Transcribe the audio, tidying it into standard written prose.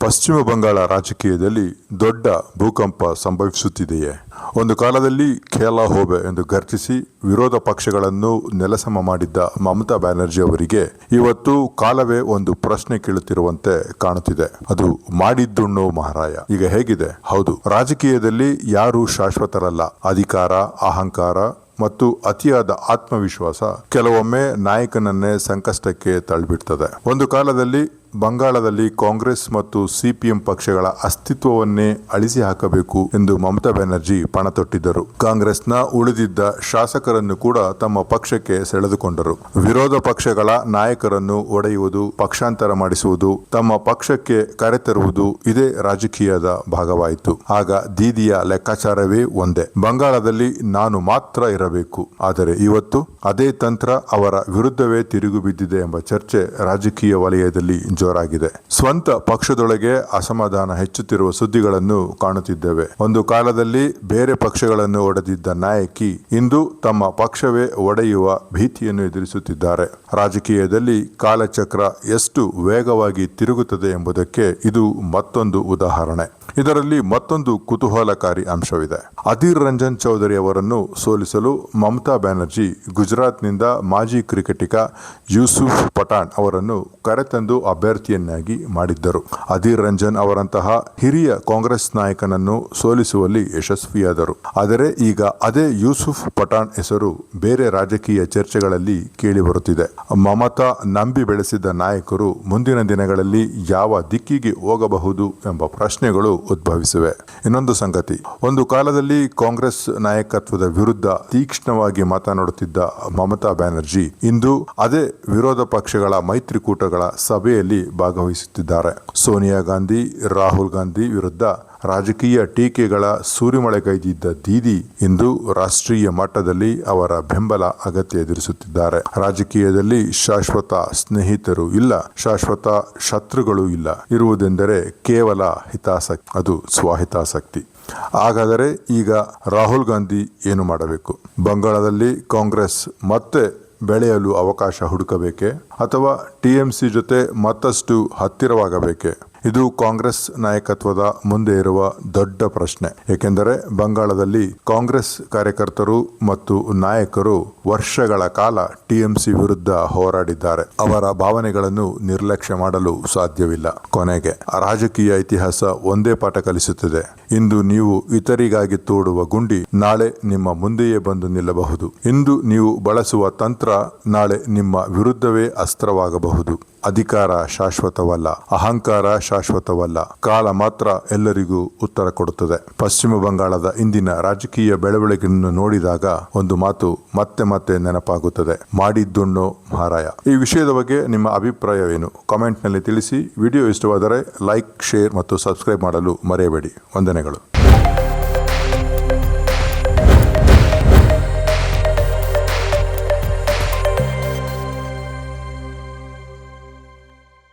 ಪಶ್ಚಿಮ ಬಂಗಾಳ ರಾಜಕೀಯದಲ್ಲಿ ದೊಡ್ಡ ಭೂಕಂಪ ಸಂಭವಿಸುತ್ತಿದೆಯೇ? ಒಂದು ಕಾಲದಲ್ಲಿ ಖೇಲಾ ಹೋಬೆ ಎಂದು ಗರ್ಜಿಸಿ ವಿರೋಧ ಪಕ್ಷಗಳನ್ನು ನೆಲಸಮ ಮಾಡಿದ್ದ ಮಮತಾ ಬ್ಯಾನರ್ಜಿ ಅವರಿಗೆ ಇವತ್ತು ಕಾಲವೇ ಒಂದು ಪ್ರಶ್ನೆ ಕೇಳುತ್ತಿರುವಂತೆ ಕಾಣುತ್ತಿದೆ. ಅದು ಮಾಡಿದ್ದುಣ್ಣೋ ಮಹಾರಾಯ. ಈಗ ಹೇಗಿದೆ? ಹೌದು, ರಾಜಕೀಯದಲ್ಲಿ ಯಾರು ಶಾಶ್ವತರಲ್ಲ. ಅಧಿಕಾರ, ಅಹಂಕಾರ ಮತ್ತು ಅತಿಯಾದ ಆತ್ಮವಿಶ್ವಾಸ ಕೆಲವೊಮ್ಮೆ ನಾಯಕನನ್ನೇ ಸಂಕಷ್ಟಕ್ಕೆ ತಳ್ಳಿಬಿಡ್ತದೆ. ಒಂದು ಕಾಲದಲ್ಲಿ ಬಂಗಾಳದಲ್ಲಿ ಕಾಂಗ್ರೆಸ್ ಮತ್ತು ಸಿಪಿಎಂ ಪಕ್ಷಗಳ ಅಸ್ತಿತ್ವವನ್ನೇ ಅಳಿಸಿ ಹಾಕಬೇಕು ಎಂದು ಮಮತಾ ಬ್ಯಾನರ್ಜಿ ಪಣ ತೊಟ್ಟಿದ್ದರು. ಕಾಂಗ್ರೆಸ್ನ ಉಳಿದಿದ್ದ ಶಾಸಕರನ್ನು ಕೂಡ ತಮ್ಮ ಪಕ್ಷಕ್ಕೆ ಸೆಳೆದುಕೊಂಡರು. ವಿರೋಧ ಪಕ್ಷಗಳ ನಾಯಕರನ್ನು ಒಡೆಯುವುದು, ಪಕ್ಷಾಂತರ ಮಾಡಿಸುವುದು, ತಮ್ಮ ಪಕ್ಷಕ್ಕೆ ಕರೆತರುವುದು ಇದೇ ರಾಜಕೀಯದ ಭಾಗವಾಯಿತು. ಆಗ ದೀದಿಯ ಲೆಕ್ಕಾಚಾರವೇ ಒಂದೇ, ಬಂಗಾಳದಲ್ಲಿ ನಾನು ಮಾತ್ರ ಇರಬೇಕು. ಆದರೆ ಇವತ್ತು ಅದೇ ತಂತ್ರ ಅವರ ವಿರುದ್ಧವೇ ತಿರುಗು ಬಿದ್ದಿದೆ ಎಂಬ ಚರ್ಚೆ ರಾಜಕೀಯ ವಲಯದಲ್ಲಿ ಜೋರಾಗಿದೆ. ಸ್ವಂತ ಪಕ್ಷದೊಳಗೆ ಅಸಮಾಧಾನ ಹೆಚ್ಚುತ್ತಿರುವ ಸುದ್ದಿಗಳನ್ನು ಕಾಣುತ್ತಿದ್ದೇವೆ. ಒಂದು ಕಾಲದಲ್ಲಿ ಬೇರೆ ಪಕ್ಷಗಳನ್ನು ಒಡೆದಿದ್ದ ನಾಯಕಿ ಇಂದು ತಮ್ಮ ಪಕ್ಷವೇ ಒಡೆಯುವ ಭೀತಿಯನ್ನು ಎದುರಿಸುತ್ತಿದ್ದಾರೆ. ರಾಜಕೀಯದಲ್ಲಿ ಕಾಲಚಕ್ರ ಎಷ್ಟು ವೇಗವಾಗಿ ತಿರುಗುತ್ತದೆ ಎಂಬುದಕ್ಕೆ ಇದು ಮತ್ತೊಂದು ಉದಾಹರಣೆ. ಇದರಲ್ಲಿ ಮತ್ತೊಂದು ಕುತೂಹಲಕಾರಿ ಅಂಶವಿದೆ. ಅಧೀರ್ ರಂಜನ್ ಚೌಧರಿ ಅವರನ್ನು ಸೋಲಿಸಲು ಮಮತಾ ಬ್ಯಾನರ್ಜಿ ಗುಜರಾತ್ನಿಂದ ಮಾಜಿ ಕ್ರಿಕೆಟಿಗ ಯೂಸುಫ್ ಪಠಾಣ್ ಅವರನ್ನು ಕರೆತಂದು ಅಭ್ಯರ್ಥಿಯನ್ನಾಗಿ ಮಾಡಿದ್ದರು. ಅಧೀರ್ ರಂಜನ್ ಅವರಂತಹ ಹಿರಿಯ ಕಾಂಗ್ರೆಸ್ ನಾಯಕನನ್ನು ಸೋಲಿಸುವಲ್ಲಿ ಯಶಸ್ವಿಯಾದರು. ಆದರೆ ಈಗ ಅದೇ ಯೂಸುಫ್ ಪಠಾಣ್ ಹೆಸರು ಬೇರೆ ರಾಜಕೀಯ ಚರ್ಚೆಗಳಲ್ಲಿ ಕೇಳಿಬರುತ್ತಿದೆ. ಮಮತಾ ನಂಬಿ ಬೆಳೆಸಿದ ನಾಯಕರು ಮುಂದಿನ ದಿನಗಳಲ್ಲಿ ಯಾವ ದಿಕ್ಕಿಗೆ ಹೋಗಬಹುದು ಎಂಬ ಪ್ರಶ್ನೆಗಳು ಉದ್ಭವಿಸಿವೆ. ಇನ್ನೊಂದು ಸಂಗತಿ, ಒಂದು ಕಾಲದಲ್ಲಿ ಕಾಂಗ್ರೆಸ್ ನಾಯಕತ್ವದ ವಿರುದ್ಧ ತೀಕ್ಷ್ಣವಾಗಿ ಮಾತನಾಡುತ್ತಿದ್ದ ಮಮತಾ ಬ್ಯಾನರ್ಜಿ ಇಂದು ಅದೇ ವಿರೋಧ ಪಕ್ಷಗಳ ಮೈತ್ರಿಕೂಟಗಳ ಸಭೆಯಲ್ಲಿ ಭಾಗವಹಿಸುತ್ತಿದ್ದಾರೆ. ಸೋನಿಯಾ ಗಾಂಧಿ, ರಾಹುಲ್ ಗಾಂಧಿ ವಿರುದ್ಧ ರಾಜಕೀಯ ಟೀಕೆಗಳ ಸುರಿಮಳೆಗೈದಿದ್ದ ದೀದಿ ಇಂದು ರಾಷ್ಟ್ರೀಯ ಮಟ್ಟದಲ್ಲಿ ಅವರ ಬೆಂಬಲ ಅಗತ್ಯ ಎದುರಿಸುತ್ತಿದ್ದಾರೆ. ರಾಜಕೀಯದಲ್ಲಿ ಶಾಶ್ವತ ಸ್ನೇಹಿತರು ಇಲ್ಲ, ಶಾಶ್ವತ ಶತ್ರುಗಳು ಇಲ್ಲ. ಇರುವುದೆಂದರೆ ಕೇವಲ ಹಿತಾಸಕ್ತಿ, ಅದು ಸ್ವಹಿತಾಸಕ್ತಿ. ಹಾಗಾದರೆ ಈಗ ರಾಹುಲ್ ಗಾಂಧಿ ಏನು ಮಾಡಬೇಕು? ಬಂಗಾಳದಲ್ಲಿ ಕಾಂಗ್ರೆಸ್ ಮತ್ತೆ ಬೆಳೆಯಲು ಅವಕಾಶ ಹುಡುಕಬೇಕೆ ಅಥವಾ ಟಿಎಂಸಿ ಜೊತೆ ಮತ್ತಷ್ಟು ಹತ್ತಿರವಾಗಬೇಕೆ? ಇದು ಕಾಂಗ್ರೆಸ್ ನಾಯಕತ್ವದ ಮುಂದೆ ಇರುವ ದೊಡ್ಡ ಪ್ರಶ್ನೆ. ಏಕೆಂದರೆ ಬಂಗಾಳದಲ್ಲಿ ಕಾಂಗ್ರೆಸ್ ಕಾರ್ಯಕರ್ತರು ಮತ್ತು ನಾಯಕರು ವರ್ಷಗಳ ಕಾಲ ಟಿಎಂಸಿ ವಿರುದ್ಧ ಹೋರಾಡಿದ್ದಾರೆ. ಅವರ ಭಾವನೆಗಳನ್ನು ನಿರ್ಲಕ್ಷ್ಯ ಮಾಡಲು ಸಾಧ್ಯವಿಲ್ಲ. ಕೊನೆಗೆ ರಾಜಕೀಯ ಇತಿಹಾಸ ಒಂದೇ ಪಾಠ ಕಲಿಸುತ್ತದೆ. ಇಂದು ನೀವು ಇತರಿಗಾಗಿ ತೋಡುವ ಗುಂಡಿ ನಾಳೆ ನಿಮ್ಮ ಮುಂದೆಯೇ ಬಂದು ನಿಲ್ಲಬಹುದು. ಇಂದು ನೀವು ಬಳಸುವ ತಂತ್ರ ನಾಳೆ ನಿಮ್ಮ ವಿರುದ್ಧವೇ ಅಸ್ತ್ರವಾಗಬಹುದು. ಅಧಿಕಾರ ಶಾಶ್ವತವಲ್ಲ, ಅಹಂಕಾರ ಶಾಶ್ವತವಲ್ಲ. ಕಾಲ ಮಾತ್ರ ಎಲ್ಲರಿಗೂ ಉತ್ತರ ಕೊಡುತ್ತದೆ. ಪಶ್ಚಿಮ ಬಂಗಾಳದ ಇಂದಿನ ರಾಜಕೀಯ ಬೆಳವಣಿಗೆಯನ್ನು ನೋಡಿದಾಗ ಒಂದು ಮಾತು ಮತ್ತೆ ಮತ್ತೆ ನೆನಪಾಗುತ್ತದೆ, ಮಾಡಿದ್ದುಣ್ಣೋ ಮಹಾರಾಯ. ಈ ವಿಷಯದ ಬಗ್ಗೆ ನಿಮ್ಮ ಅಭಿಪ್ರಾಯವೇನು? ಕಾಮೆಂಟ್ನಲ್ಲಿ ತಿಳಿಸಿ. ವಿಡಿಯೋ ಇಷ್ಟವಾದರೆ ಲೈಕ್, ಶೇರ್ ಮತ್ತು ಸಬ್ಸ್ಕ್ರೈಬ್ ಮಾಡಲು ಮರೆಯಬೇಡಿ. ವಂದನೆಗಳು.